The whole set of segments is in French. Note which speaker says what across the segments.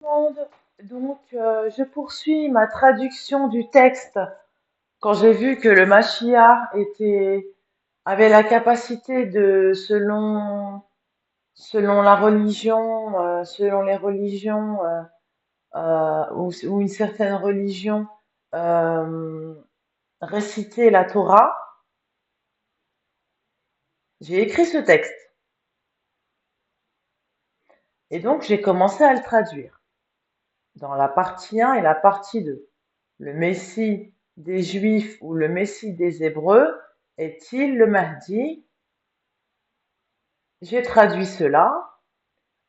Speaker 1: Monde. Donc, je poursuis ma traduction du texte quand j'ai vu que le Mashiach avait la capacité de, selon la religion, selon les religions, ou une certaine religion, euh, réciter la Torah. J'ai écrit ce texte et donc j'ai commencé à le traduire dans la partie 1 et la partie 2. Le Messie des Juifs ou le Messie des Hébreux est-il le Mahdi? J'ai traduit cela.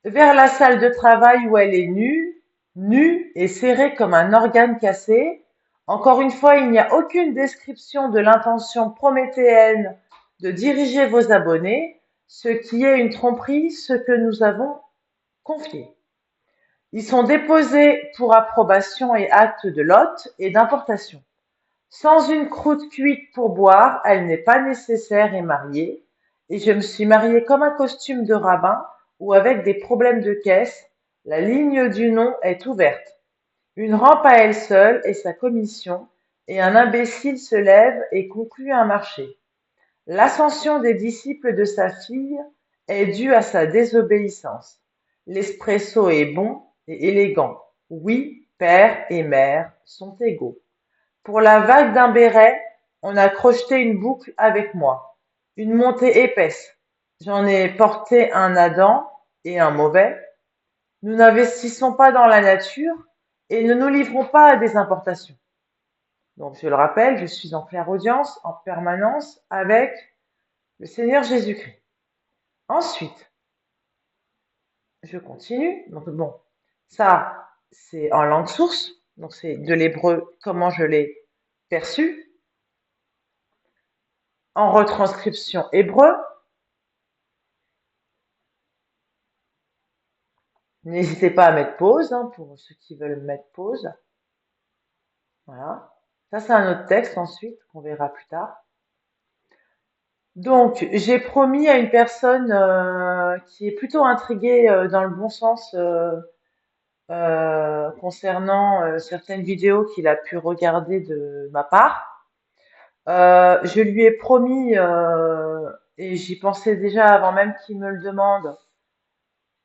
Speaker 1: Vers la salle de travail où elle est nue et serrée comme un organe cassé. Encore une fois, il n'y a aucune description de l'intention prométhéenne de diriger vos abonnés, ce qui est une tromperie, ce que nous avons confié. Ils sont déposés pour approbation et acte de lot et d'importation. Sans une croûte cuite pour boire, elle n'est pas nécessaire et mariée. Et je me suis mariée comme un costume de rabbin ou avec des problèmes de caisse. La ligne du nom est ouverte. Une rampe à elle seule est sa commission, et un imbécile se lève et conclut un marché. L'ascension des disciples de sa fille est due à sa désobéissance. L'espresso est bon et élégant. Oui, père et mère sont égaux. Pour la vague d'un béret, on a crocheté une boucle avec moi, une montée épaisse. J'en ai porté un Adam et un mauvais. Nous n'investissons pas dans la nature et ne nous livrons pas à des importations. Donc, je le rappelle, je suis en clairaudience en permanence avec le Seigneur Jésus-Christ. Ensuite, je continue. Donc, bon, ça, c'est en langue source. Donc, c'est de l'hébreu, comment je l'ai perçu. En retranscription hébreu, n'hésitez pas à mettre pause, hein, pour ceux qui veulent mettre pause. Voilà. Ça, c'est un autre texte ensuite qu'on verra plus tard. Donc, j'ai promis à une personne qui est plutôt intriguée dans le bon sens concernant certaines vidéos qu'il a pu regarder de ma part. Je lui ai promis, et j'y pensais déjà avant même qu'il me le demande.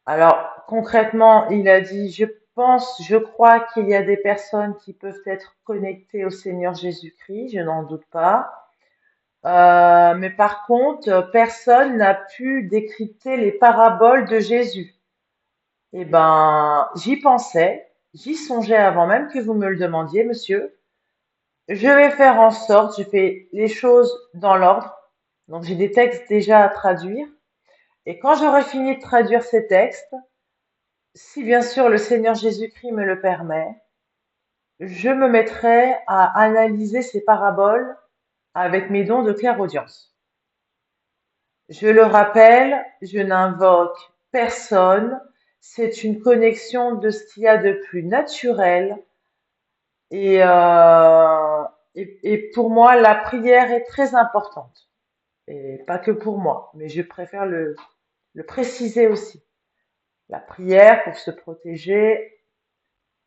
Speaker 1: Alors, concrètement, il a dit, je crois qu'il y a des personnes qui peuvent être connectées au Seigneur Jésus-Christ, je n'en doute pas. Mais par contre, personne n'a pu décrypter les paraboles de Jésus. Eh ben, j'y pensais, j'y songeais avant même que vous me le demandiez, monsieur. Je vais faire en sorte, je fais les choses dans l'ordre. Donc, j'ai des textes déjà à traduire. Et quand j'aurai fini de traduire ces textes, si bien sûr le Seigneur Jésus-Christ me le permet, je me mettrai à analyser ces paraboles avec mes dons de clairaudience. Je le rappelle, je n'invoque personne, c'est une connexion de ce qu'il y a de plus naturel et, euh, et pour moi la prière est très importante et pas que pour moi, mais je préfère le préciser aussi. La prière pour se protéger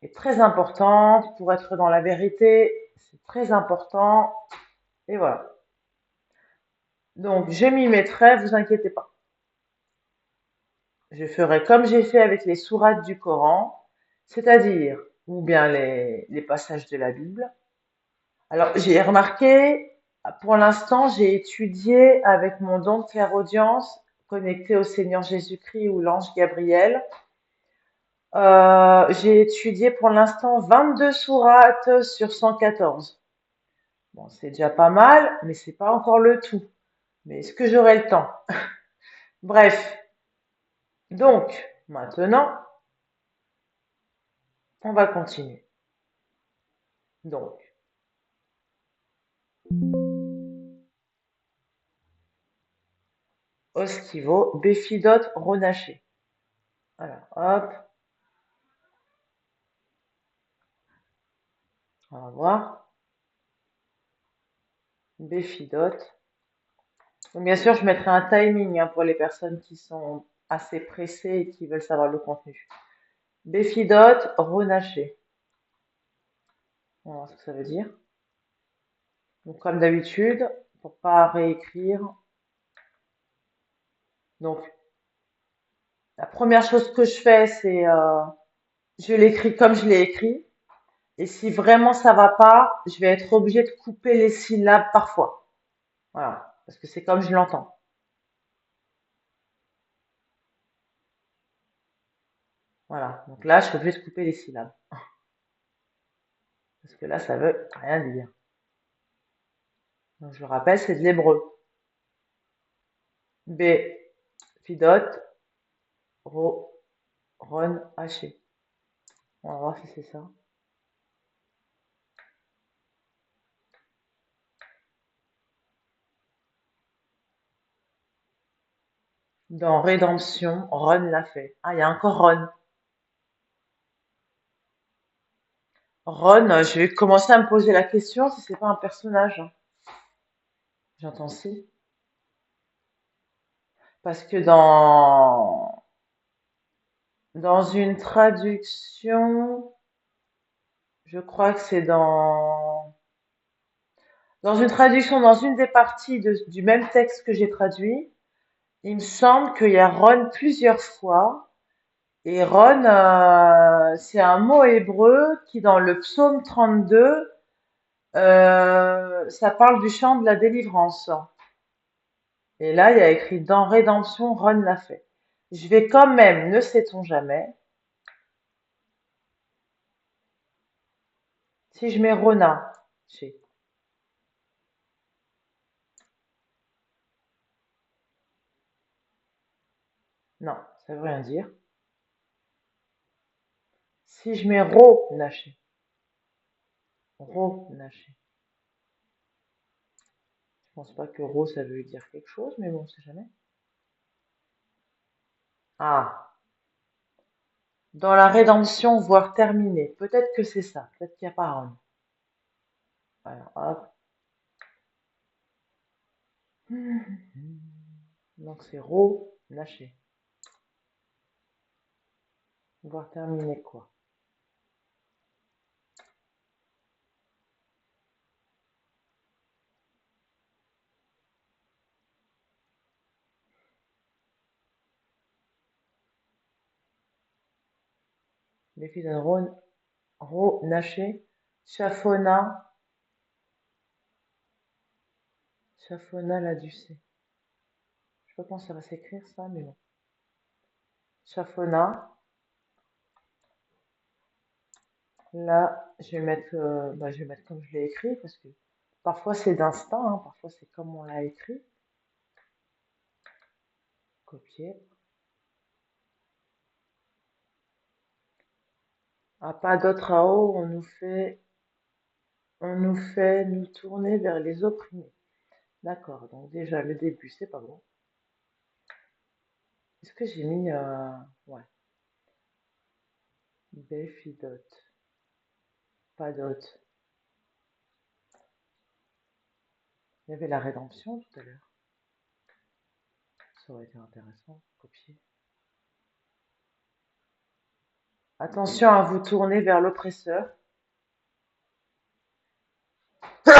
Speaker 1: est très importante, pour être dans la vérité, c'est très important et voilà. Donc je m'y mettrai, vous inquiétez pas. Je ferai comme j'ai fait avec les sourates du Coran, c'est-à-dire, ou bien les passages de la Bible. Alors, j'ai remarqué, pour l'instant, j'ai étudié avec mon don de clairaudience, connecté au Seigneur Jésus-Christ ou l'ange Gabriel. J'ai étudié pour l'instant 22 sourates sur 114. Bon, c'est déjà pas mal, mais c'est pas encore le tout. Mais est-ce que j'aurai le temps? Bref, donc, maintenant, on va continuer. Donc, Osquivo, Béphidote, Ronaché. Alors, hop, on va voir. Béphidote. Donc, bien sûr, je mettrai un timing, hein, pour les personnes qui sont assez pressées et qui veulent savoir le contenu. Béfidote, renaché. On va voir ce que ça veut dire. Donc, comme d'habitude, pour pas réécrire. Donc, la première chose que je fais, c'est je l'écris comme je l'ai écrit. Et si vraiment ça va pas, je vais être obligée de couper les syllabes parfois. Voilà, parce que c'est comme je l'entends. Voilà, donc là, je suis obligée de couper les syllabes. Parce que là, ça veut rien dire. Donc, je le rappelle, c'est de l'hébreu. B, fidote, ro, ron, haché. On va voir si c'est ça. Dans Rédemption, Ron l'a fait. Ah, il y a encore Ron. Ron, je vais commencer à me poser la question si c'est pas un personnage, hein. J'entends si. Parce que dans une traduction, je crois que c'est dans une traduction, dans une des parties du même texte que j'ai traduit, il me semble qu'il y a Ron plusieurs fois. Et Ron, c'est un mot hébreu qui, dans le psaume 32, ça parle du chant de la délivrance. Et là, il y a écrit dans Rédemption, Ron l'a fait. Je vais quand même, ne sait-on jamais, si je mets Rona, chez, non, ça veut rien dire. Si je mets Ro, Naché, Ro, Naché. Je pense pas que Ro, ça veut dire quelque chose, mais bon, on sait jamais. Ah, dans la rédemption, voire terminée. Peut-être que c'est ça. Peut-être qu'il n'y a pas Ron. Alors, hop. Donc c'est Ro, Naché. Voire terminé quoi. Les filles de Ro, Naché, Chafona, Chafona la Ducé. Je sais pas comment ça va s'écrire ça, mais bon. Chafona. Là, je vais mettre comme je l'ai écrit parce que parfois c'est d'instinct, hein, parfois c'est comme on l'a écrit. Copier. À pas d'autre à haut, on nous fait nous tourner vers les opprimés. D'accord, donc déjà le début, c'est pas bon. Est-ce que j'ai mis ouais, Béfidote, pas d'autre. Il y avait la rédemption tout à l'heure. Ça aurait été intéressant. Copier. Attention à vous tourner vers l'oppresseur. Je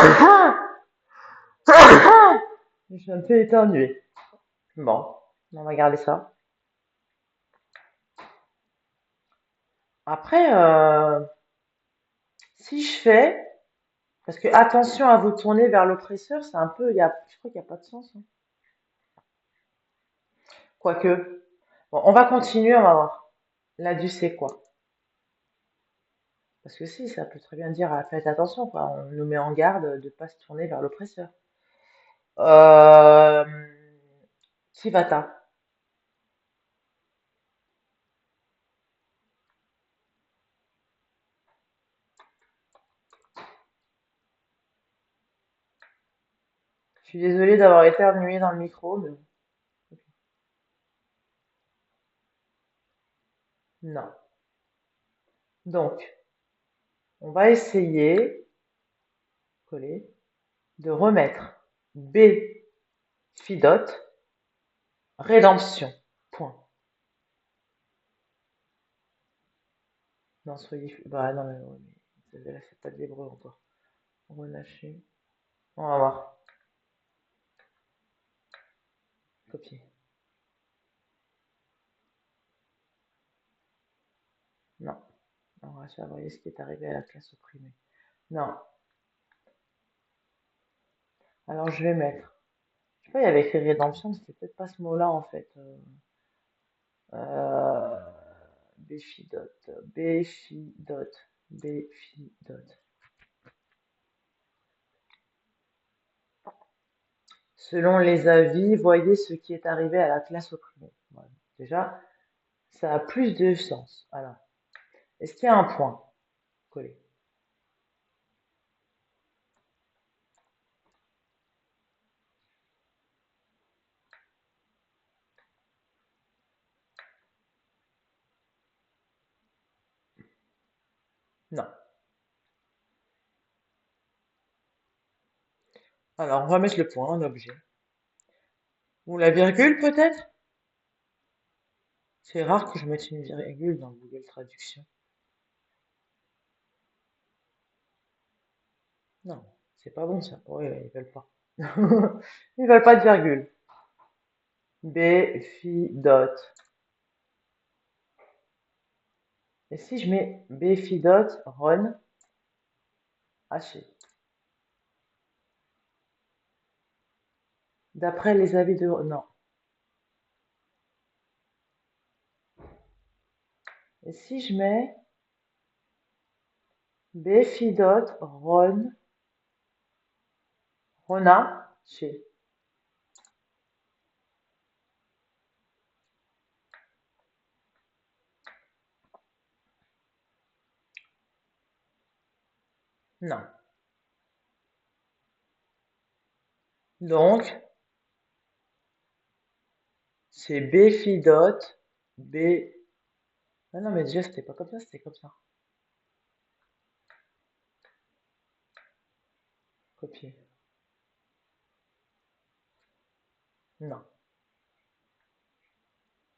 Speaker 1: suis un peu éternuée. Bon, on va garder ça. Après, si je fais, parce que attention à vous tourner vers l'oppresseur, c'est un peu, je crois qu'il n'y a pas de sens, hein. Quoique. Bon, on va continuer, on va voir. Là, du c'est quoi? Parce que si, ça peut très bien dire, faites attention, quoi. On nous met en garde de ne pas se tourner vers l'oppresseur. Euh, Sivata. Je suis désolée d'avoir éternué dans le micro, mais bon, non. Donc, on va essayer, coller, de remettre B, Fidote, rédemption. Point. Non, soyez. Bah non, mais, ouais, mais là, c'est pas de l'hébreu encore. Relâcher. On va voir. Copier. Non. On va savoir ce qui est arrivé à la classe opprimée. Non. Alors je vais mettre. Je sais pas, il y avait écrit rédemption, c'était peut-être pas ce mot-là en fait. Euh, Béfidote. Béfidote. Béfidote. Selon les avis, voyez ce qui est arrivé à la classe opprimée. Voilà. Déjà, ça a plus de sens. Alors, est-ce qu'il y a un point collé? Non. Alors, on va mettre le point en objet. Ou la virgule peut-être? C'est rare que je mette une virgule dans Google Traduction. Non, c'est pas bon ça. Oui, ils veulent pas. Ils veulent pas de virgule. Béfidote. Et si je mets Béfidote, Ron, haché. D'après les avis de... Non. Et si je mets Béfidote, Ron, Rona, chez. Non. Donc, c'est Béfidote, B... Ah non, mais déjà, c'était pas comme ça, c'était comme ça. Copier. Non.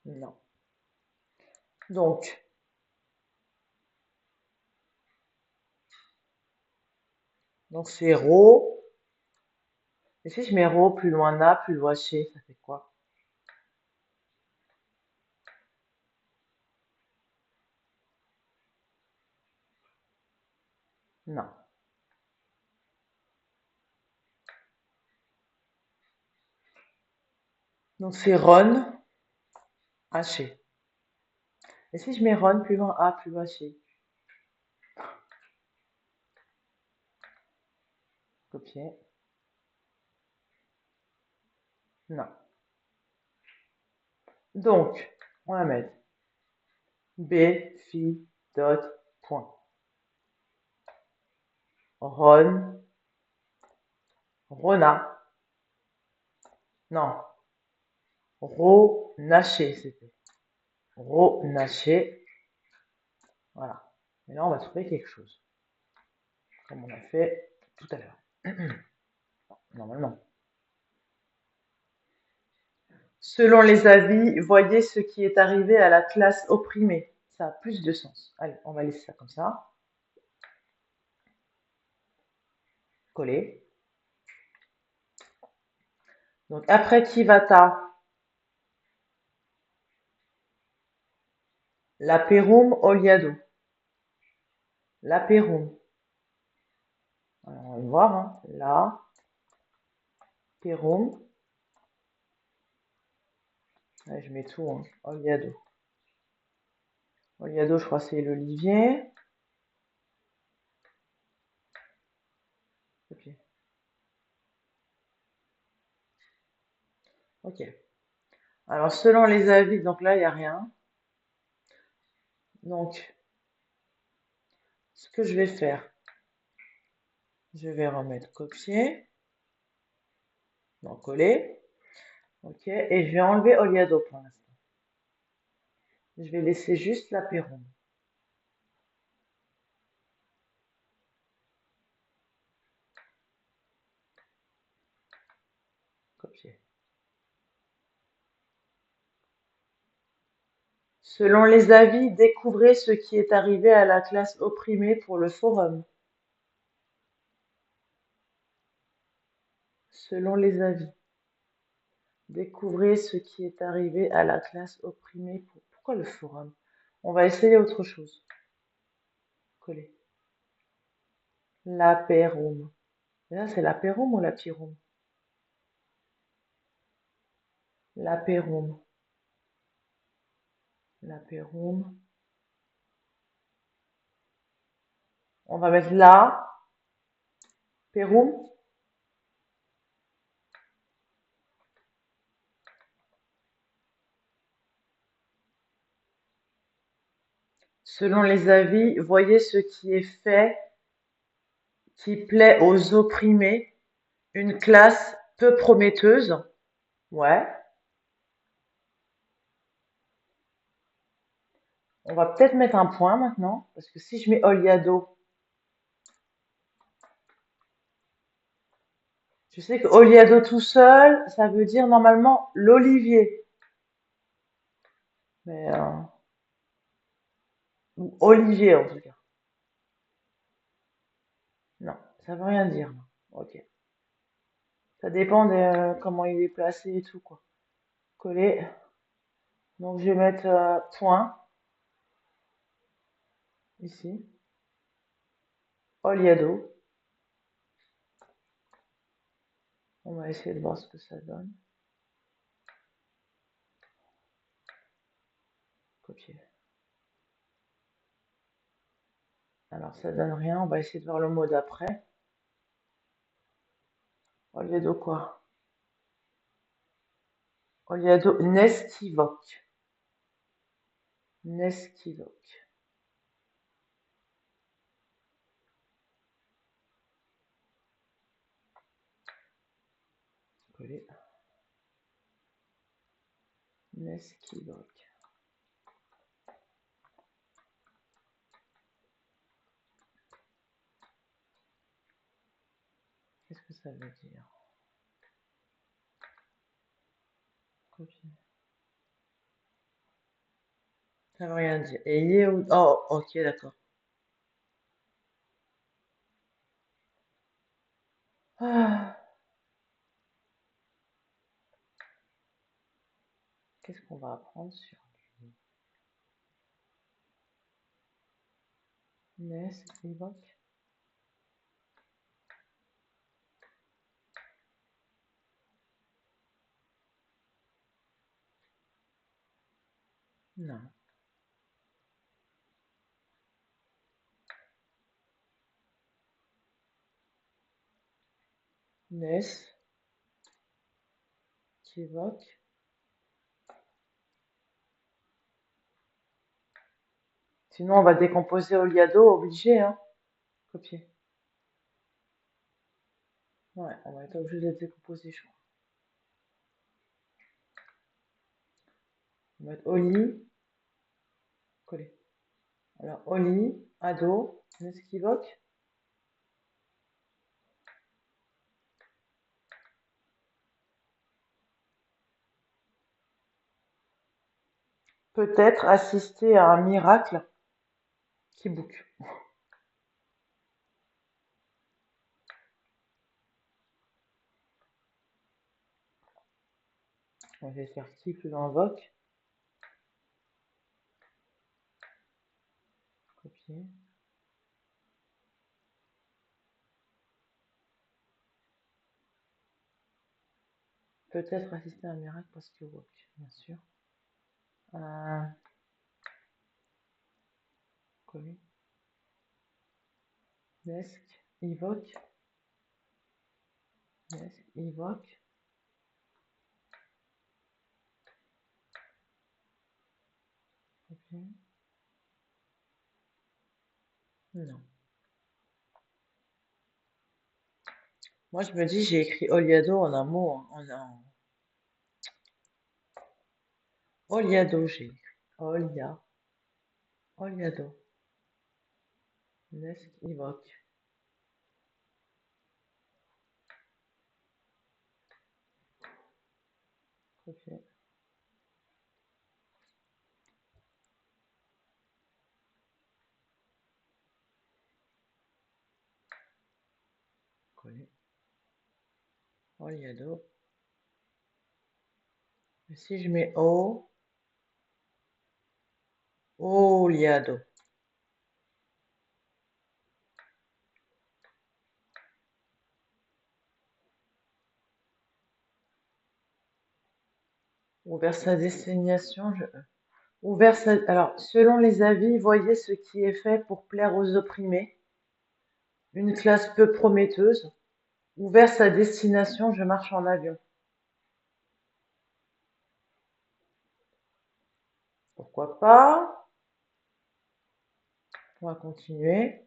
Speaker 1: Non. Donc c'est Ro. Et si je mets Ro plus loin Na, plus loin Chez, ça fait quoi? Non. Donc c'est Ron, haché. Et si je mets Ron plus loin A, plus loin Chez, copier. Non. Donc, on va mettre B, phi, dot, point. Ron, Rona. Non. Ronaché, c'était. Ronaché. Voilà. Et là, on va trouver quelque chose. Comme on a fait tout à l'heure. Normalement. Selon les avis, voyez ce qui est arrivé à la classe opprimée. Ça a plus de sens. Allez, on va laisser ça comme ça. Coller. Donc après Kivata, Laperum Oliado. Laperum. Alors, on va voir. Hein. Laperum. Allez, je mets tout. Hein. Oliado. Oliado, je crois que c'est l'olivier. Ok. Ok. Alors, selon les avis, donc là, il n'y a rien. Donc, ce que je vais faire, je vais remettre copier. Donc, coller. Ok. Et je vais enlever Oliado pour l'instant. Je vais laisser juste l'apéron. Copier. Selon les avis, découvrez ce qui est arrivé à la classe opprimée pour le forum. Selon les avis, découvrez ce qui est arrivé à la classe opprimée pour... Pourquoi le forum? On va essayer autre chose. Coller. L'apérum. Là, c'est l'apérum ou l'apérum? L'apérum. L'apérum. On va mettre là. Pérum. Selon les avis, voyez ce qui est fait qui plaît aux opprimés. Une classe peu prometteuse. Ouais. On va peut-être mettre un point maintenant, parce que si je mets Oliado, je sais que Oliado tout seul, ça veut dire normalement l'olivier. Mais, ou Olivier en tout cas. Non, ça veut rien dire. Ok. Ça dépend de comment il est placé et tout, quoi. Coller. Donc je vais mettre point ici. Oliado. On va essayer de voir ce que ça donne. Copier. Alors ça donne rien. On va essayer de voir le mot d'après. Oliado quoi? Oliado Nesquivok. Nesquivok. Coller. Nesquivok. Qu'est-ce que ça veut dire? Copier. Ça veut rien dire. Et il est où? Oh, ok, d'accord. Ah, qu'est-ce qu'on va apprendre sur lui? Nesquivok. Non. Nesquivok. Sinon, on va décomposer Oliado, obligé, hein. Copier. Ouais, on va être obligé de décomposer, je crois. On va mettre Oli, coller. Alors, Oli, ado, Nesquivok. Peut-être assister à un miracle qui boucle. On va faire qui plus dans Voc. Copier. Peut-être assister à un miracle parce que Voc, bien sûr. Euh, coller. Desk, Evoque. Desk, Evoque. Copier. Non. Moi, je me dis, j'ai écrit Oliado en un mot, hein, Oliado, j'ai écrit. Oliado. Desk, Evoque. Copier. coller. Oliado. Et si je mets O, Oliado. Ou vers sa destination, alors, selon les avis, voyez ce qui est fait pour plaire aux opprimés. Une classe peu prometteuse. Ou vers sa destination, je marche en avion. Pourquoi pas? On va continuer.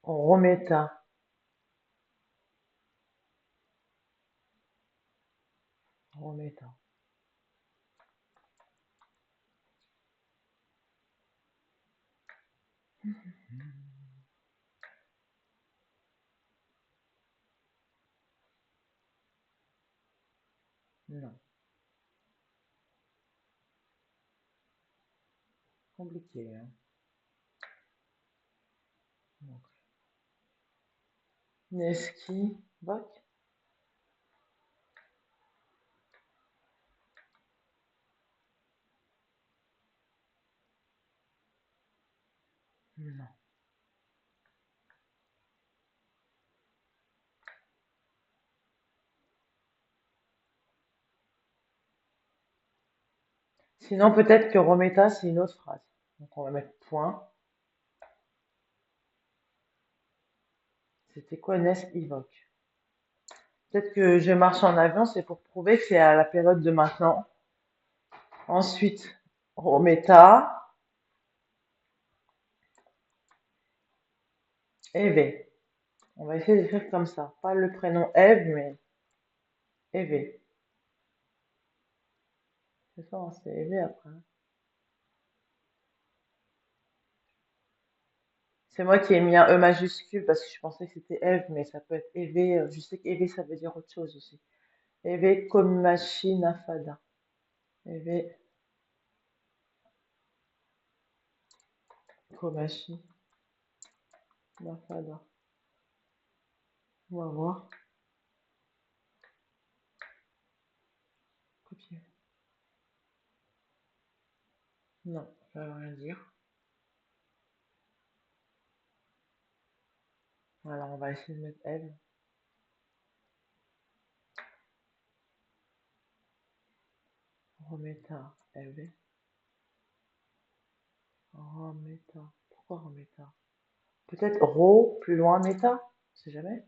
Speaker 1: Rometa. Rometa. Non, compliqué, hein. Donc, Neski, Bach? Non. Sinon, peut-être que Rometa, c'est une autre phrase. Donc, on va mettre point. C'était quoi Nesk Evoque? Peut-être que je marche en avion, c'est pour prouver que c'est à la période de maintenant. Ensuite, Rometa, Eve. On va essayer d'écrire comme ça. Pas le prénom Eve, mais Eve. C'est ça, hein, c'est Eve après, hein. C'est moi qui ai mis un E majuscule parce que je pensais que c'était Eve, mais ça peut être Eve. Je sais qu'Eve, ça veut dire autre chose aussi. Eve Komachi Nafada. Eve Komachi Nafada. On va voir. Copier. Non, ça veut rien dire. Alors, on va essayer de mettre Eve. Rometa. Eve. Rometa. Pourquoi Rometa? Peut-être Ro, plus loin, Meta? On sait jamais.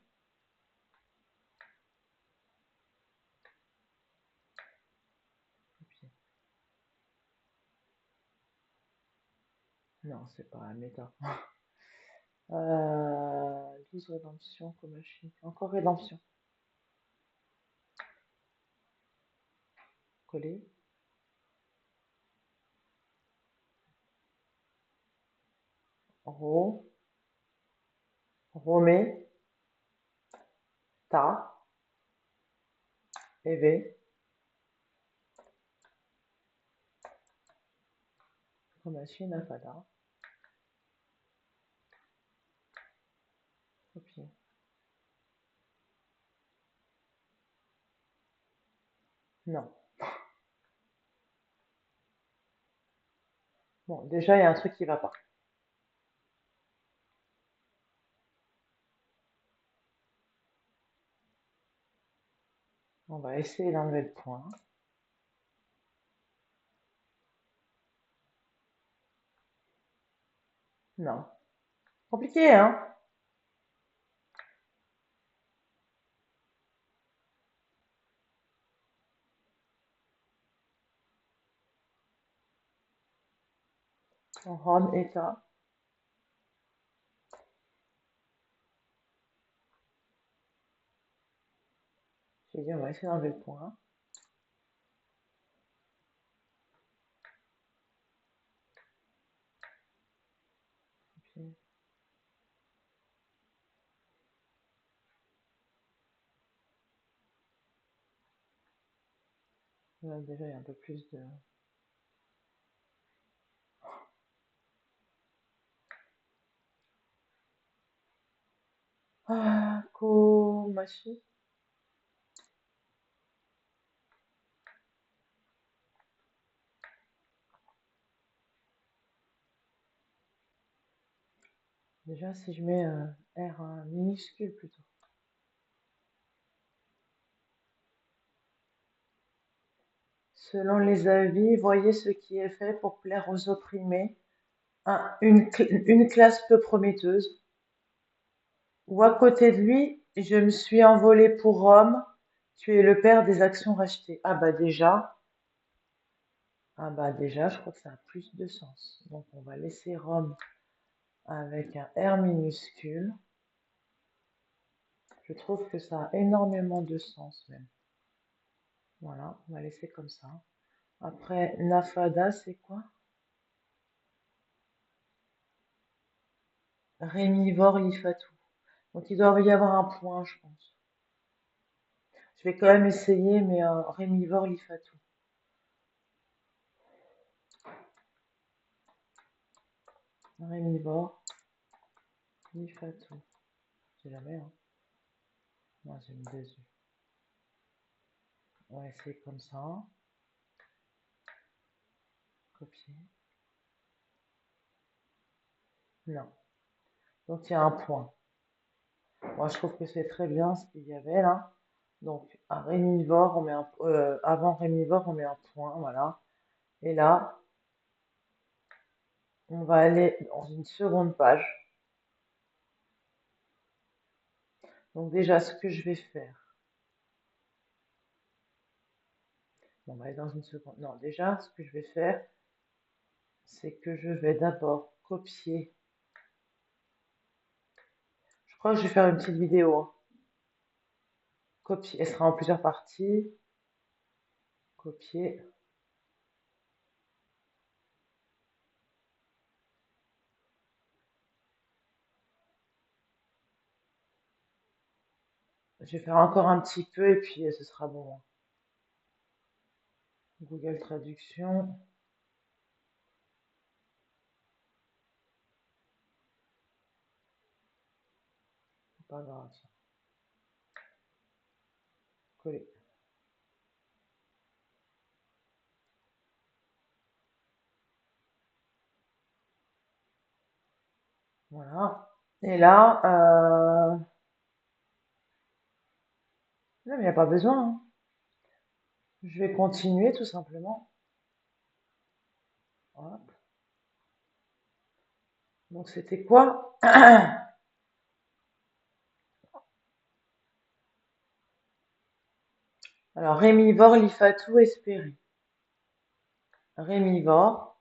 Speaker 1: Copier. Non, c'est pas un Meta. 12 rédemption, Komachi. Encore rédemption. Coller. Ro. Romé. Ta. Eve. Komachi Nafada. Copier. Non. Bon, déjà, il y a un truc qui va pas. On va essayer d'enlever le point. Non. Compliqué, hein? Ron, état. J'ai dit, on va essayer d'enlever le point. Copier. Là, déjà, il y a un peu plus de... Ah, Komachi. Déjà, si je mets R minuscule plutôt. Selon les avis, voyez ce qui est fait pour plaire aux opprimés. Une classe peu prometteuse. Ou à côté de lui, je me suis envolé pour Rome. Tu es le père des actions rachetées. Ah bah déjà, je crois que ça a plus de sens. Donc on va laisser Rome avec un R minuscule. Je trouve que ça a énormément de sens même. Voilà, on va laisser comme ça. Après, Nafada, c'est quoi? Rémivore Lifatou. Donc il doit y avoir un point, je pense. Je vais quand même essayer, mais Rémivore Lifatou. Rémivore Lifatou. C'est jamais, hein. Non, j'ai mis des yeux. On va essayer comme ça. Copier. Non. Donc il y a un point. Moi, je trouve que c'est très bien ce qu'il y avait là. Donc, à Rémivore, avant Rémivore, on met un point, voilà. Et là, on va aller dans une seconde page. Donc déjà, ce que je vais faire, on va aller dans une seconde. Non, déjà, ce que je vais faire, c'est que je vais d'abord copier. Je crois que je vais faire une petite vidéo, hein. Copier, elle sera en plusieurs parties. Copier. Je vais faire encore un petit peu et puis ce sera bon, hein. Google Traduction. C'est pas grave, ça. Coller. Voilà. Et là, non, mais il n'y a pas besoin, hein. Je vais continuer tout simplement. Hop. Donc c'était quoi? Alors, Rémivore, Lifatou, Espéry. Rémivore,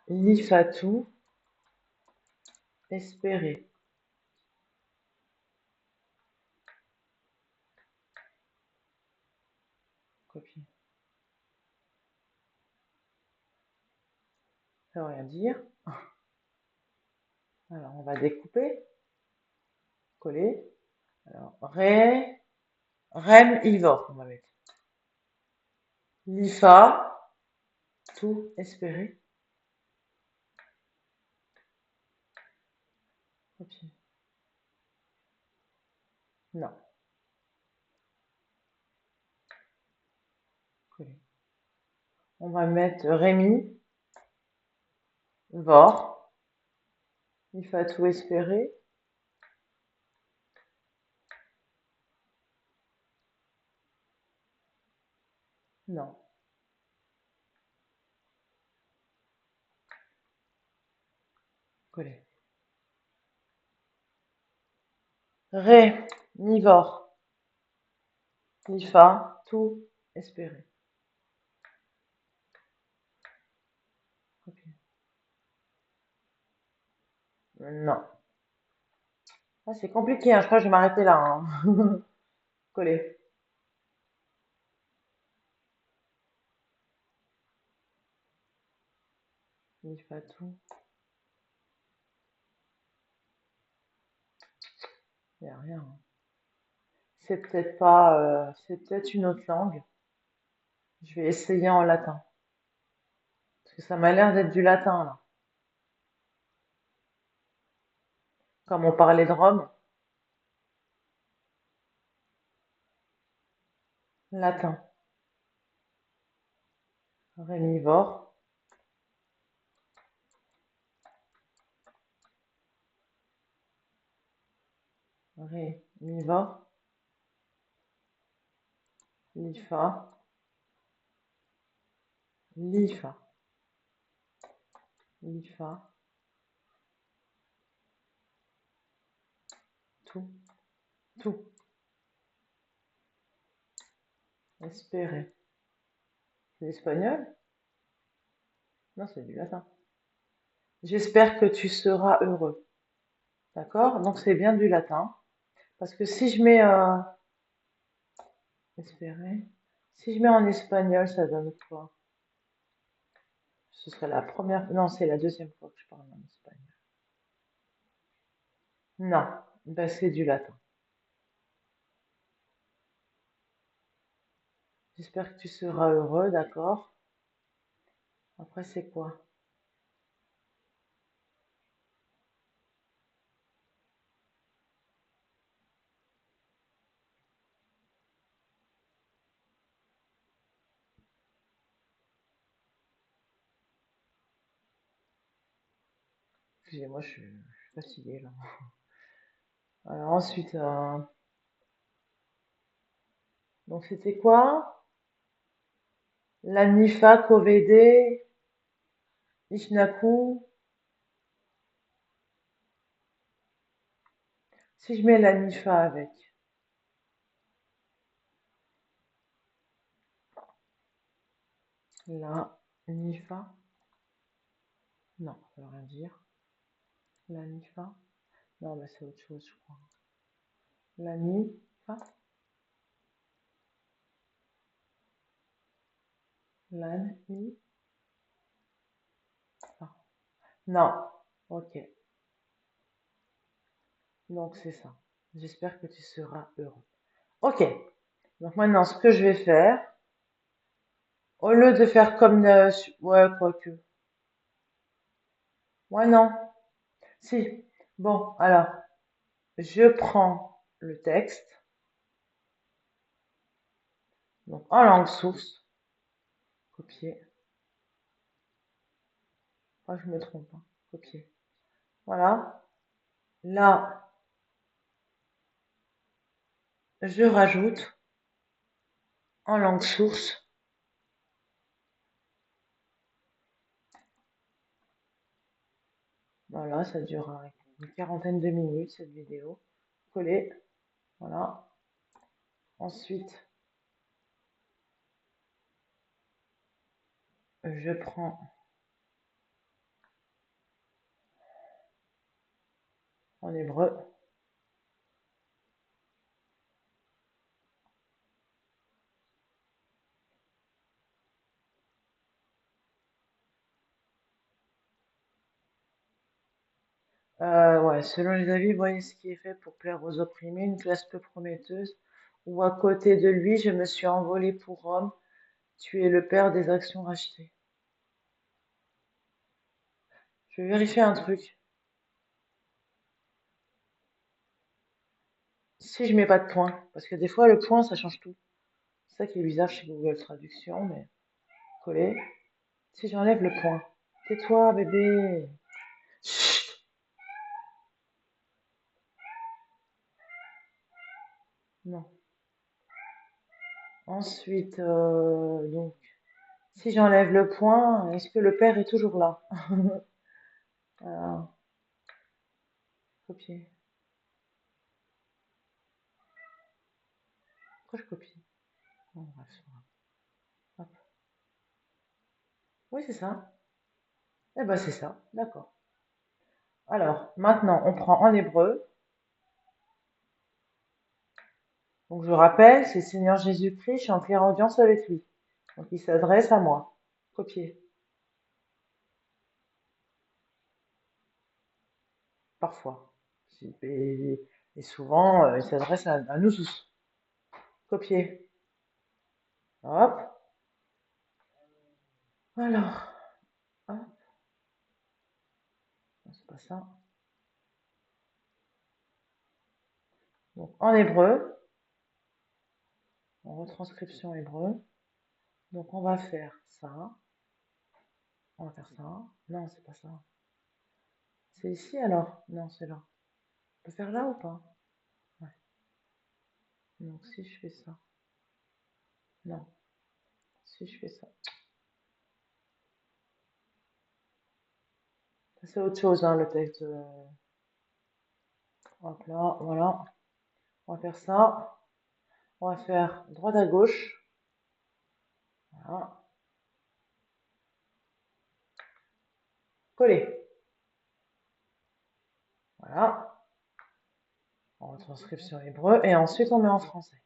Speaker 1: Lifatou, Espéry. Copier. Ça veut rien dire. Alors, on va découper. Coller. Alors, Rem, Ivor, on va mettre. Lifa, tout, Espéry. Copier. Non. Coller. On va mettre Rémi, Vor, Lifatou, Espéry. Non. Coller. Ré, Nivore, Lifa, tout, Espéry. Copier. Non. Ah, c'est compliqué, hein. Je crois que je vais m'arrêter là, hein. Coller. Lifatou. Il n'y a rien, hein. C'est peut-être pas, c'est peut-être une autre langue. Je vais essayer en latin. Parce que ça m'a l'air d'être du latin, là. Comme on parlait de Rome, latin. Rémivore, rémivore, lifa, lifa, lifa, tout, tout, espérer. C'est l'espagnol? Non, c'est du latin. J'espère que tu seras heureux. D'accord? Donc c'est bien du latin. Parce que si je mets espérer, si je mets en espagnol, ça donne quoi? Ce serait la première, non, c'est la deuxième fois que je parle en espagnol. Non, ben c'est du latin. J'espère que tu seras heureux, d'accord? Après, c'est quoi? Excusez-moi, je suis fatiguée là. Alors ensuite, donc c'était quoi? L'Anifa, Kovede, Ishnaku. Si je mets l'Anifa avec, la Nifa, non, ça veut rien dire. La Nifa, non, mais c'est autre chose, je crois. La Nifa, la Nifa. Non, ok, donc c'est ça. J'espère que tu seras heureux. Ok, donc maintenant, ce que je vais faire, au lieu de faire comme, ouais, quoique, ouais, non, si. Bon, alors, je prends le texte, donc en langue source, copier. Oh, je me trompe, hein, copier. Voilà. Là, je rajoute en langue source. Voilà, ça durera une quarantaine de minutes cette vidéo. Coller. Voilà. Ensuite, je prends en hébreu. Ouais, selon les avis, voyez ce qui est fait pour plaire aux opprimés, une classe peu prometteuse, où à côté de lui, je me suis envolé pour Rome, tu es le père des actions rachetées. Je vais vérifier un truc. Si je mets pas de point, parce que des fois le point ça change tout. C'est ça qui est bizarre chez Google Traduction, mais coller. Si j'enlève le point. Tais-toi, bébé. Chut. Non. Ensuite, donc, si j'enlève le point, est-ce que le père est toujours là? Alors, copier. Pourquoi je copie? Bon, bref, c'est pas grave. Hop. Oui, c'est ça. Eh ben, c'est ça. D'accord. Alors, maintenant, on prend en hébreu. Donc, je rappelle, c'est Seigneur Jésus-Christ, je suis en claire audience avec lui. Donc, il s'adresse à moi. Copier. Parfois. Et Et souvent, il s'adresse à nous tous. Copier. Hop. Alors, hop. Non, c'est pas ça. Donc, en hébreu, en retranscription hébreu. Donc, on va faire ça. On va faire ça. Non, c'est pas ça. C'est ici alors? Non, c'est là. On peut faire là ou pas? Ouais. Donc, si je fais ça. Non. Si je fais ça. Ça, c'est autre chose, hein, le texte. Hop là, voilà. On va faire ça. On va faire droite à gauche. Voilà. Coller. Voilà. En transcription hébreu. Et ensuite, on met en français.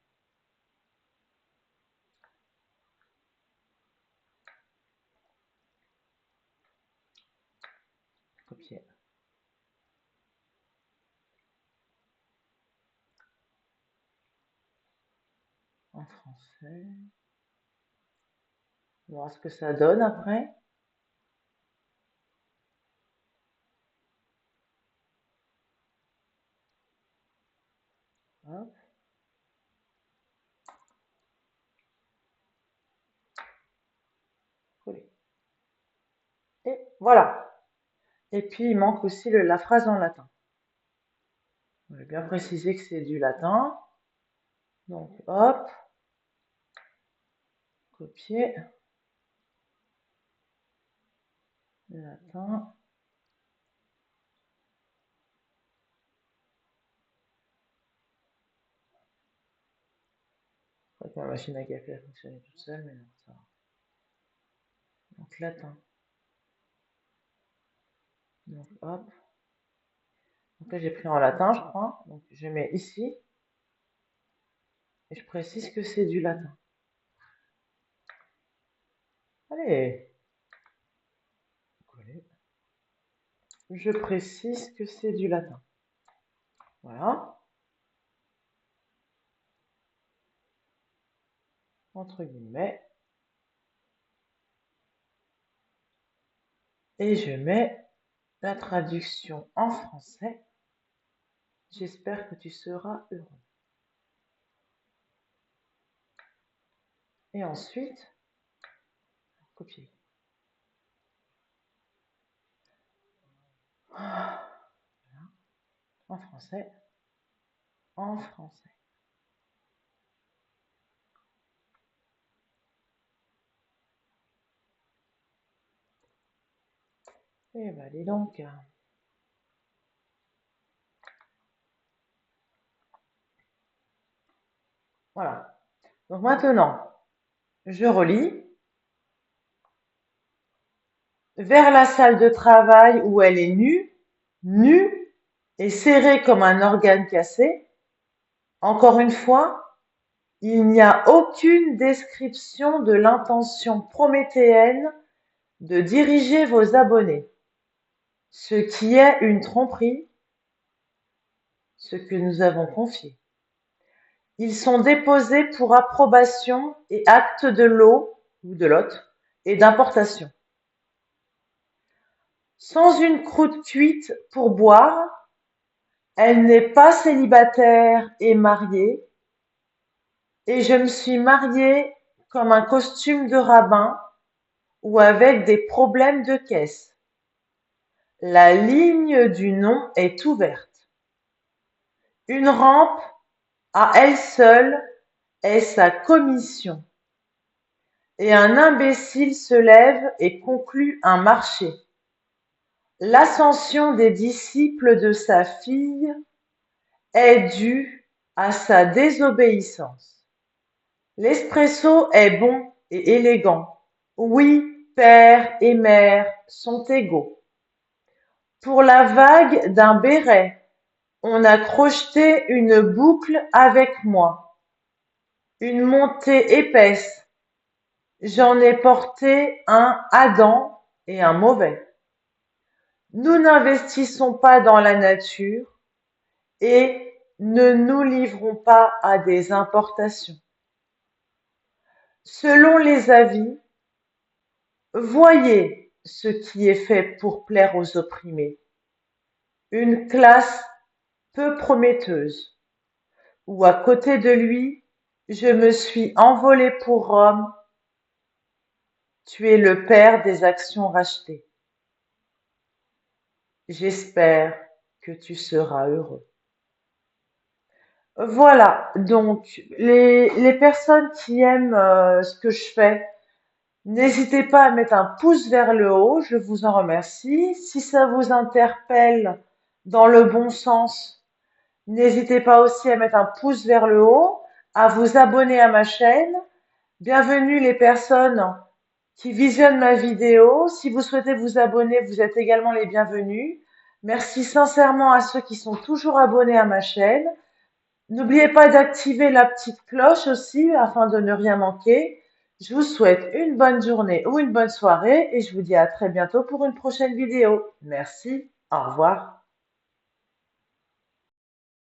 Speaker 1: Copier. En français. On va voir ce que ça donne après. Hop. Coller. Et voilà. Et puis, il manque aussi la phrase en latin. Je vais bien préciser que c'est du latin. Donc, hop. Copier. Le latin. Je crois que ma machine à café a fonctionné toute seule, mais non, ça va. Donc, latin. Donc, hop. Donc là, j'ai pris en latin, je crois. Donc, je mets ici. Et je précise que c'est du latin. Allez. Coller. Je précise que c'est du latin. Voilà. Entre guillemets. Et je mets la traduction en français. J'espère que tu seras heureux. Et ensuite, copier. Voilà. En français. En français. Et ben, dis donc. Voilà. Donc maintenant, je relis. Vers la salle de travail où elle est nue et serrée comme un organe cassé. Encore une fois, il n'y a aucune description de l'intention prométhéenne de diriger vos abonnés, ce qui est une tromperie, ce que nous avons confié. Ils sont déposés pour approbation et acte de lot ou de lot et d'importation. Sans une croûte cuite pour boire, elle n'est pas célibataire et mariée, et je me suis mariée comme un costume de rabbin ou avec des problèmes de caisse. La ligne du nom est ouverte. Une rampe, à elle seule, est sa commission. Et un imbécile se lève et conclut un marché. L'ascension des disciples de sa fille est due à sa désobéissance. L'espresso est bon et élégant. Oui, père et mère sont égaux. Pour la vague d'un béret, on a crocheté une boucle avec moi. Une montée épaisse. J'en ai porté un Adam et un mauvais. Nous n'investissons pas dans la nature et ne nous livrons pas à des importations. Selon les avis, voyez ce qui est fait pour plaire aux opprimés. Une classe peu prometteuse, où à côté de lui, je me suis envolé pour Rome. Tu es le père des actions rachetées. J'espère que tu seras heureux. Voilà, donc les personnes qui aiment ce que je fais, n'hésitez pas à mettre un pouce vers le haut, je vous en remercie. Si ça vous interpelle dans le bon sens, n'hésitez pas aussi à mettre un pouce vers le haut, à vous abonner à ma chaîne. Bienvenue les personnes qui visionnent ma vidéo. Si vous souhaitez vous abonner, vous êtes également les bienvenus. Merci sincèrement à ceux qui sont toujours abonnés à ma chaîne. N'oubliez pas d'activer la petite cloche aussi afin de ne rien manquer. Je vous souhaite une bonne journée ou une bonne soirée et je vous dis à très bientôt pour une prochaine vidéo. Merci, au revoir.